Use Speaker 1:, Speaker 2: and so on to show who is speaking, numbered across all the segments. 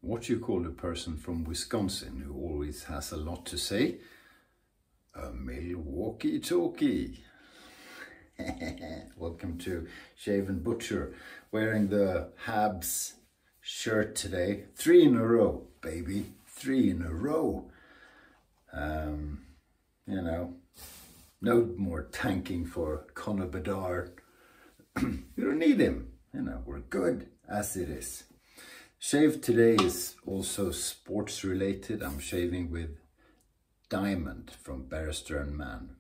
Speaker 1: what you call a person from Wisconsin who always has a lot to say. A Milwaukee talkie. Welcome to Shave&Butcher, wearing the Habs shirt today. 3 in a row, baby. 3 in a row. You know, no more tanking for Conor Bedard. You don't need him. You know, we're good as it is. Shave today is also sports related. I'm shaving with Diamond from Barrister & Man.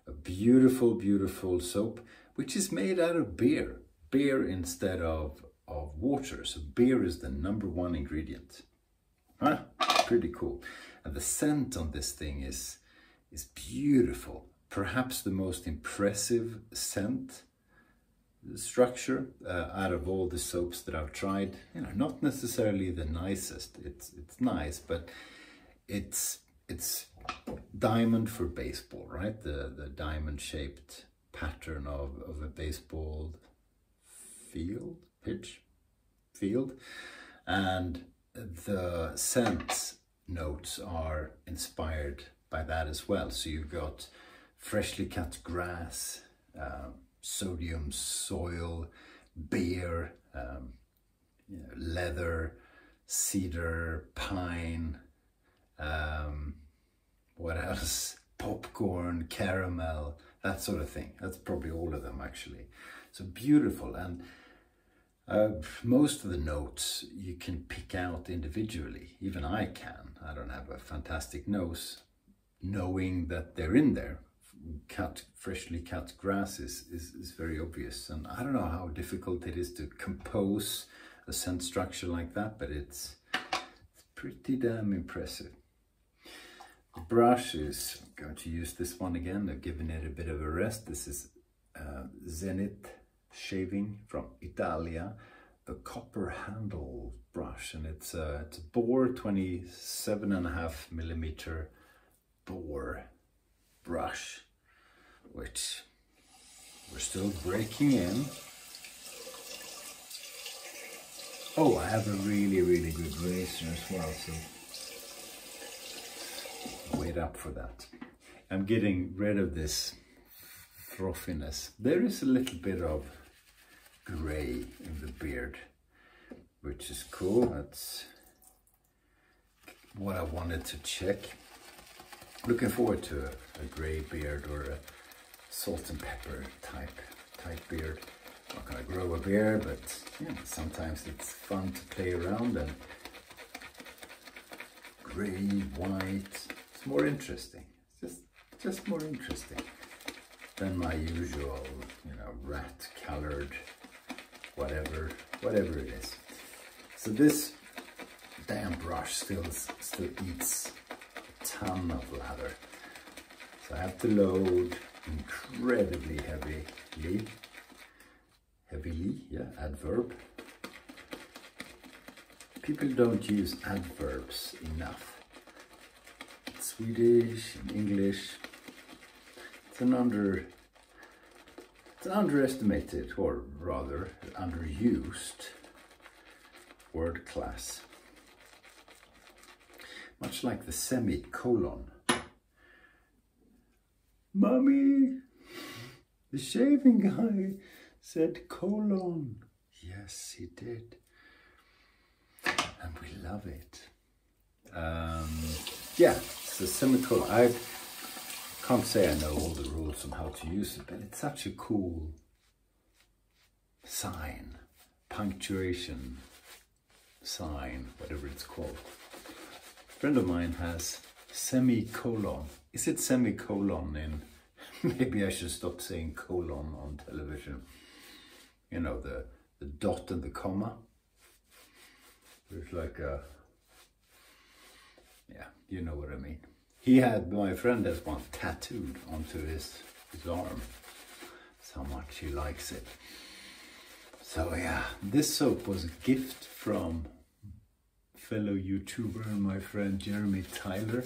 Speaker 1: A beautiful, beautiful soap, which is made out of beer. Beer instead of water. So beer is the #1 ingredient. Huh? Pretty cool. And the scent on this thing is beautiful. Perhaps the most impressive scent structure out of all the soaps that I've tried. You know, not necessarily the nicest. It's nice, but it's diamond for baseball, right? The diamond shaped pattern of a baseball field, and the scent notes are inspired by that as well. So you've got freshly cut grass, sodium soil, beer, you know, leather, cedar, pine, what else? Popcorn, caramel, that sort of thing. That's probably all of them actually. So beautiful. And most of the notes you can pick out individually. Even I can. I don't have a fantastic nose. Knowing that they're in there. Freshly cut grass is very obvious. And I don't know how difficult it is to compose a scent structure like that, but it's pretty damn impressive. The brush is, I'm going to use this one again. I've given it a bit of a rest. This is Zenith shaving from Italia, the copper handle brush, and it's a Boar 27.5mm Boar brush, which we're still breaking in. Oh, I have a really, really good razor as well, so wait up for that. I'm getting rid of this frothiness. There is a little bit of gray in the beard, which is cool. That's what I wanted to check. Looking forward to a gray beard or a salt and pepper type beard. I'm not gonna grow a beard, but you know, sometimes it's fun to play around, and gray, white, it's more interesting. It's just more interesting than my usual, you know, rat colored whatever it is. So this damn brush still eats a ton of lather. So I have to load incredibly heavily, yeah, adverb. People don't use adverbs enough. In Swedish, in English, it's an underestimated, or rather underused word class. Much like the semicolon. Mommy, the shaving guy said colon. Yes, he did. And we love it. Yeah, it's a semicolon. I can't say I know all the rules on how to use it, but it's such a cool sign, punctuation sign, whatever it's called. A friend of mine has semicolon. Is it semicolon in? Maybe I should stop saying colon on television. You know, the dot and the comma. There's like a, yeah, you know what I mean. My friend has one tattooed onto his arm. That's how much he likes it. So yeah, this soap was a gift from fellow YouTuber and my friend Jeremy Tyler.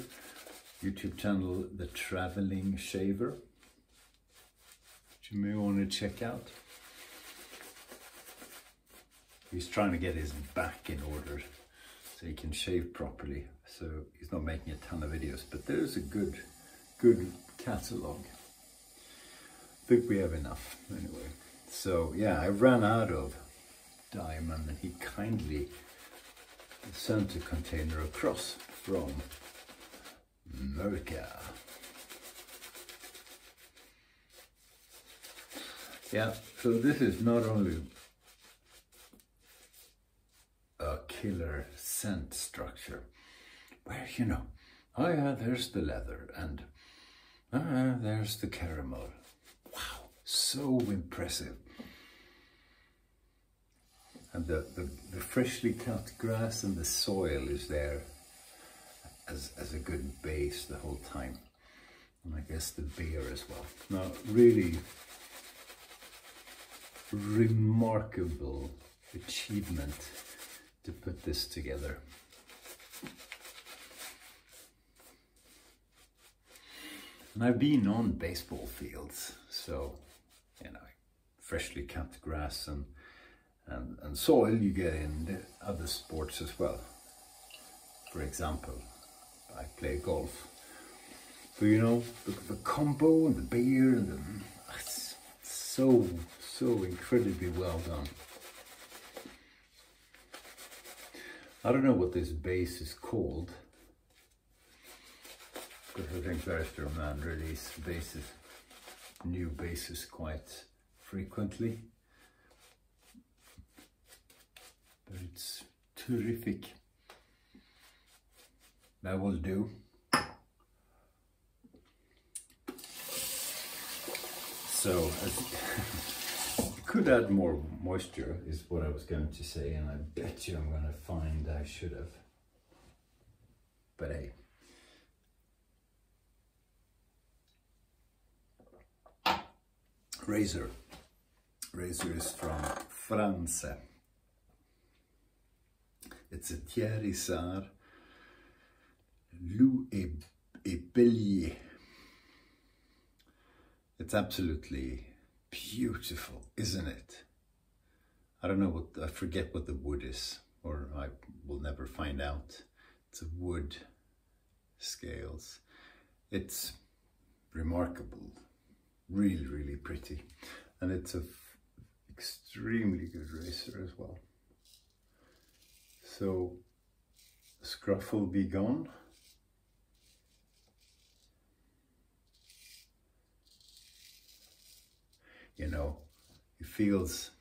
Speaker 1: YouTube channel, The Traveling Shaver, which you may want to check out. He's trying to get his back in order so he can shave properly. So he's not making a ton of videos, but there's a good catalog. I think we have enough anyway. So yeah, I ran out of diamond and he kindly sent a container across from America. Yeah, so this is not only a killer scent structure, where, you know, oh yeah, there's the leather, and there's the caramel. Wow, so impressive. And the freshly cut grass and the soil is there as a good base the whole time. And I guess the beer as well. Now, really remarkable achievement to put this together. And I've been on baseball fields, so, you know, freshly cut grass and soil you get in the other sports as well. For example, I play golf. So, you know, the combo and the beer and the, it's so incredibly well done. I don't know what this base is called, because I think Thiers man release bases, new bases quite frequently. But it's terrific. That will do. So, you could add more moisture, is what I was going to say, and I bet you I'm going to find I should have. But hey. Razor. Razor is from France. It's a Thiers Issard, Loup et Bélier. It's absolutely beautiful, isn't it? I don't know what, I forget what the wood is, or I will never find out. It's a wood scales. It's remarkable, really pretty. And it's a extremely good razor as well. So, scruff will be gone. You know, it feels,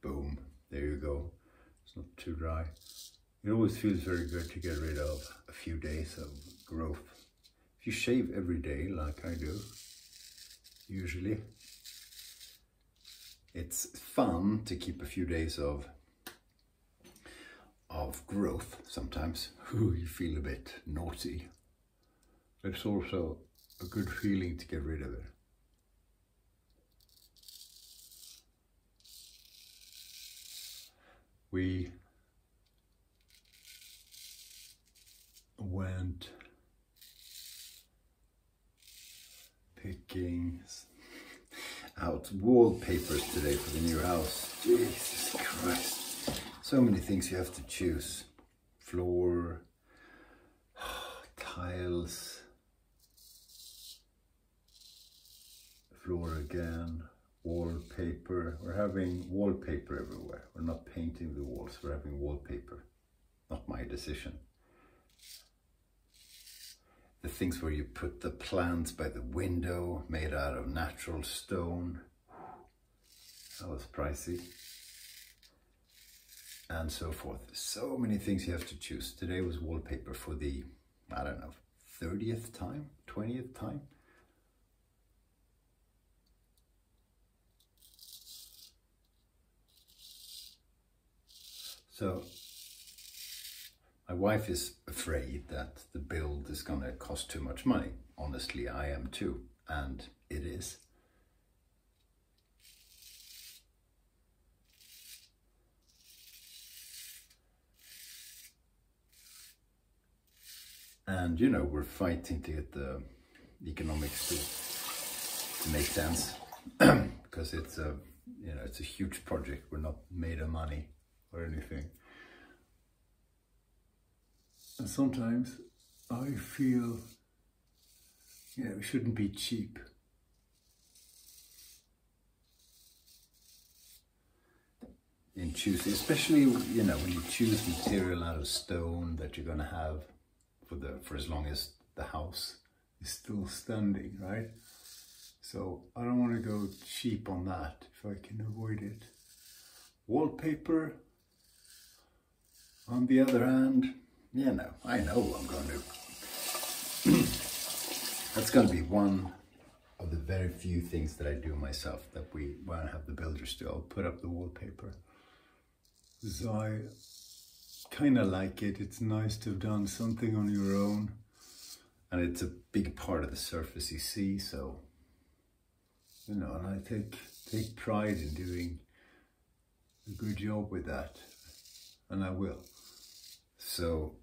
Speaker 1: boom, there you go. It's not too dry. It always feels very good to get rid of a few days of growth. If you shave every day, like I do, usually, it's fun to keep a few days of growth. Sometimes you feel a bit naughty. It's also a good feeling to get rid of it. We went picking out wallpapers today for the new house. Jesus Christ. So many things you have to choose. Floor, tiles, floor again, wallpaper. We're having wallpaper everywhere. We're not painting the walls, we're having wallpaper. Not my decision. The things where you put the plants by the window, made out of natural stone. That was pricey. And so forth. So many things you have to choose. Today was wallpaper for the, I don't know, 30th time, 20th time. So my wife is afraid that the build is going to cost too much money. Honestly, I am too, and it is. And, you know, we're fighting to get the economics to make sense because it's a, you know, it's a huge project. We're not made of money or anything. And sometimes I feel, you know, we shouldn't be cheap. In choosing, especially, you know, when you choose material out of stone that you're going to have for as long as the house is still standing, right? So I don't want to go cheap on that if I can avoid it. Wallpaper, on the other hand, you know, I know I'm going to. That's going to be one of the very few things that I do myself that we won't have the builders do. I'll put up the wallpaper. So I kind of like it. It's nice to have done something on your own, and it's a big part of the surface you see. So, you know, and I take pride in doing a good job with that, and I will. So,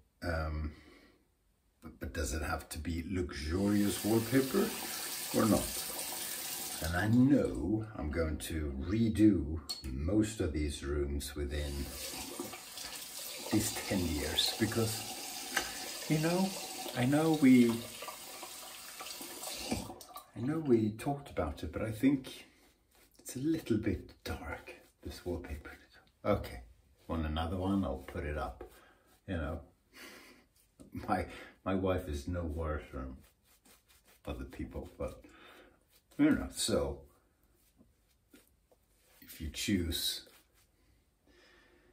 Speaker 1: but does it have to be luxurious wallpaper or not? And I know I'm going to redo most of these rooms within these 10 years because, you know, I know we talked about it, but I think it's a little bit dark, this wallpaper. Okay, want another one? I'll put it up. You know, my wife is no worse than other people, but you know, so if you choose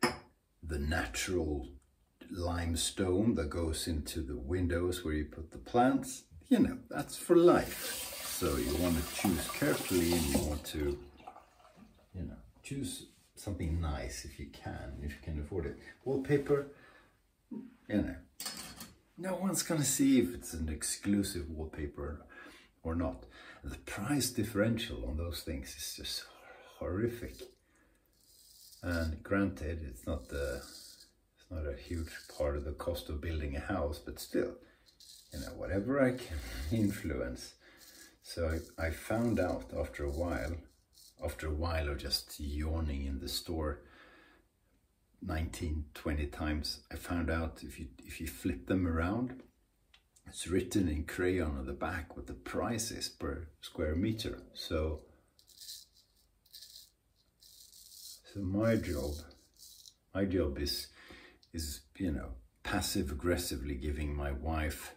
Speaker 1: the natural limestone that goes into the windows where you put the plants, you know, that's for life. So you want to choose carefully, and you want to, you know, choose something nice if you can afford it. Wallpaper, you know, no one's gonna see if it's an exclusive wallpaper or not. The price differential on those things is just horrific. And granted, it's not a huge part of the cost of building a house, but still, you know, whatever I can influence. So I found out after a while of just yawning in the store 19, 20 times, I found out if you flip them around, it's written in crayon on the back what the price is per square meter. So my job is, you know, passive aggressively giving my wife,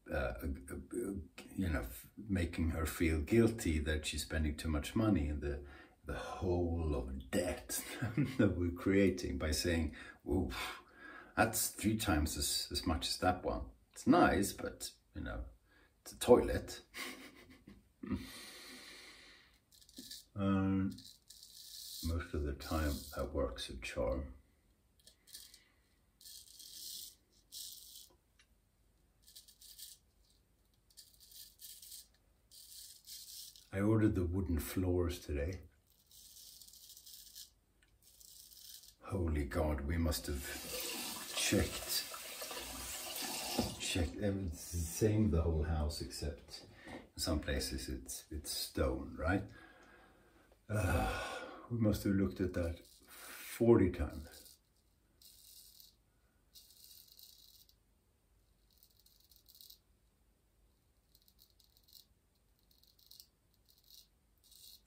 Speaker 1: you know, making her feel guilty that she's spending too much money in the hole of debt that we're creating by saying, "Ooh, that's 3 times as much as that one. It's nice, but you know, it's a toilet." Most of the time that works a charm. I ordered the wooden floors today. Holy God, we must have checked. It's the same the whole house, except in some places it's stone, right? We must have looked at that 40 times.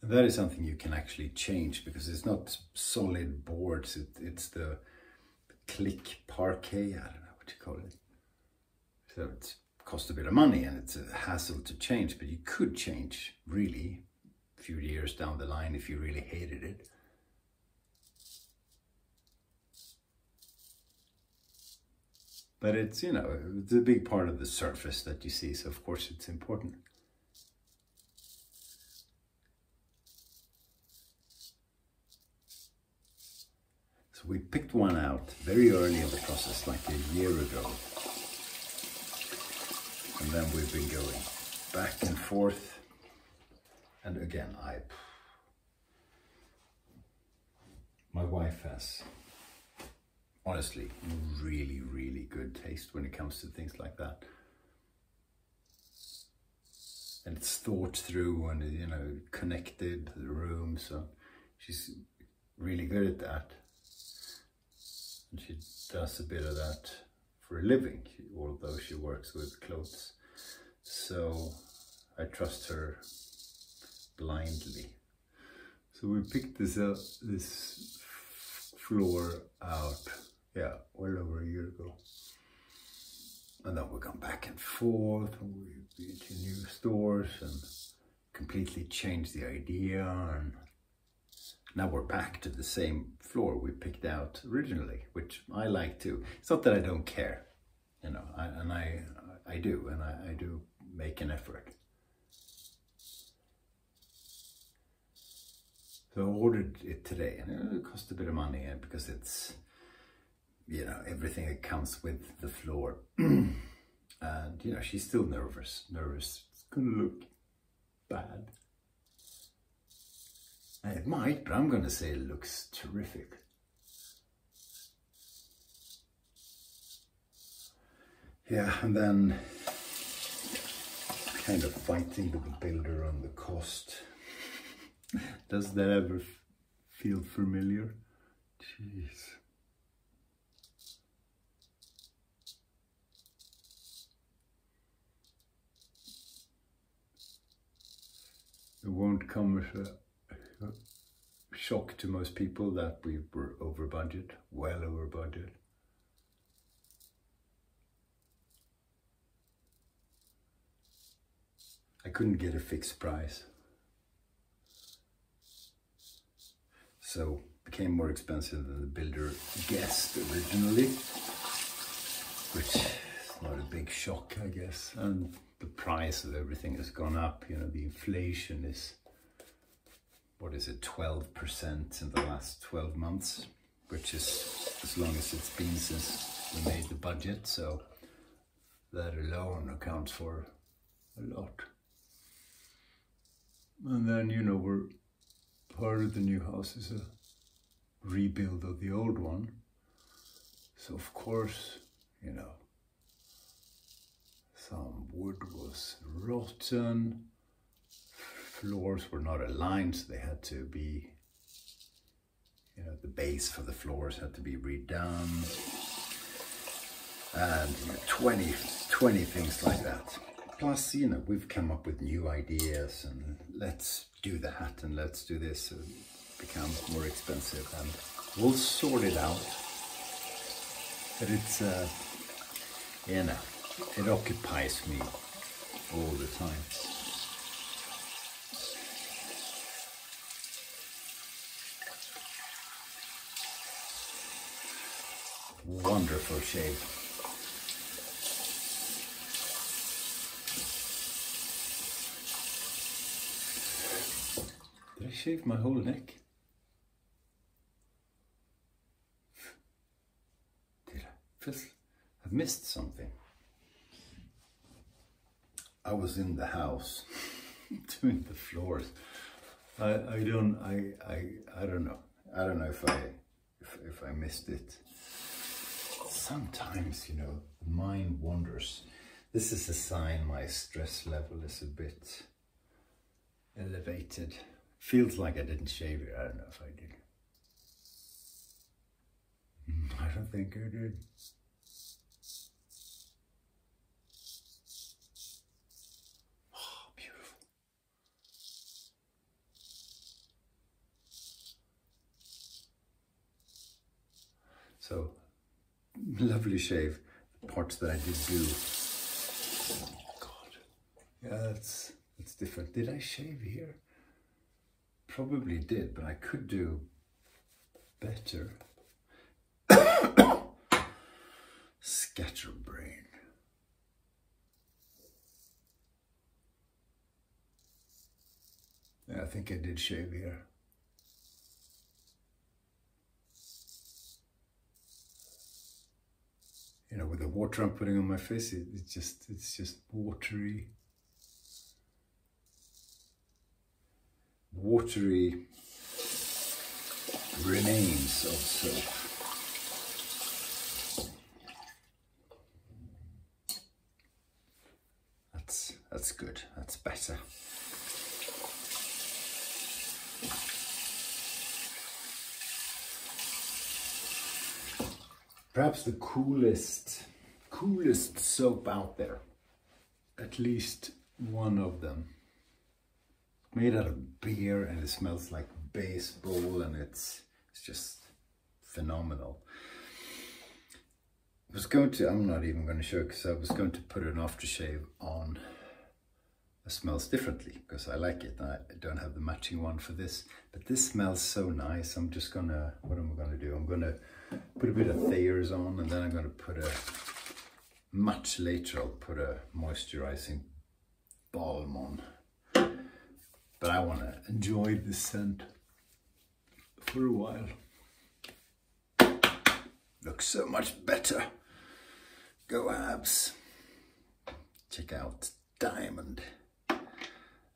Speaker 1: And that is something you can actually change because it's not solid boards, it's the click parquet, I don't know what you call it. So it costs a bit of money and it's a hassle to change, but you could change really a few years down the line if you really hated it. But it's, you know, it's a big part of the surface that you see, so of course it's important. So we picked one out very early in the process, like a year ago. And then we've been going back and forth. And again, my wife has, honestly, really, really good taste when it comes to things like that. And it's thought through and, you know, connected to the room. So she's really good at that. And she does a bit of that for a living, although she works with clothes. So I trust her blindly. So we picked this floor out, yeah, well over a year ago. And then we've gone back and forth, and we've been to new stores and completely changed the idea, and now we're back to the same floor we picked out originally, which I like too. It's not that I don't care, you know, I do, and I do make an effort. So I ordered it today, and it cost a bit of money because it's, you know, everything that comes with the floor. And, you know, she's still nervous. It's gonna look bad. And it might, but I'm gonna say it looks terrific. Yeah, and then kind of fighting with the builder on the cost. Does that ever feel familiar? Jeez. It won't come as a shock to most people that we were over budget, well over budget. I couldn't get a fixed price, so it became more expensive than the builder guessed originally, which is not a big shock, I guess. And the price of everything has gone up. You know, the inflation is, what is it, 12% in the last 12 months, which is as long as it's been since we made the budget. So that alone accounts for a lot. And then, you know, we're part of the new house is a rebuild of the old one. So of course, you know, some wood was rotten, floors were not aligned, so they had to be, you know, the base for the floors had to be redone, and you know, 20 things like that. Plus, you know, we've come up with new ideas, and let's do that and let's do this, so it becomes more expensive, and we'll sort it out. But it's, you know, it occupies me all the time. Wonderful shave. Did I shave my whole neck? Did I? I've missed something. I was in the house doing the floors. I don't know. I don't know if I missed it. Sometimes, you know, the mind wanders. This is a sign my stress level is a bit elevated. Feels like I didn't shave it. I don't know if I did. I don't think I did. So, lovely shave. The parts that I did do. Oh God. Yeah, that's different. Did I shave here? Probably did, but I could do better. Scatterbrain. Yeah, I think I did shave here. You know, with the water I'm putting on my face, it's just watery remains of soap. That's good. That's better. Perhaps the coolest coolest soap out there. At least one of them. Made out of beer, and it smells like baseball, and it's just phenomenal. I was going to, I'm not even going to show it because I was going to put an aftershave on. It smells differently because I like it. I don't have the matching one for this, but this smells so nice. I'm just gonna, what am I gonna do? I'm gonna put a bit of Thiers on, and then I'm gonna put much later I'll put a moisturizing balm on. But I want to enjoy this scent for a while. Looks so much better. Go abs. Check out Diamond.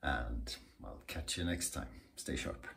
Speaker 1: And I'll catch you next time. Stay sharp.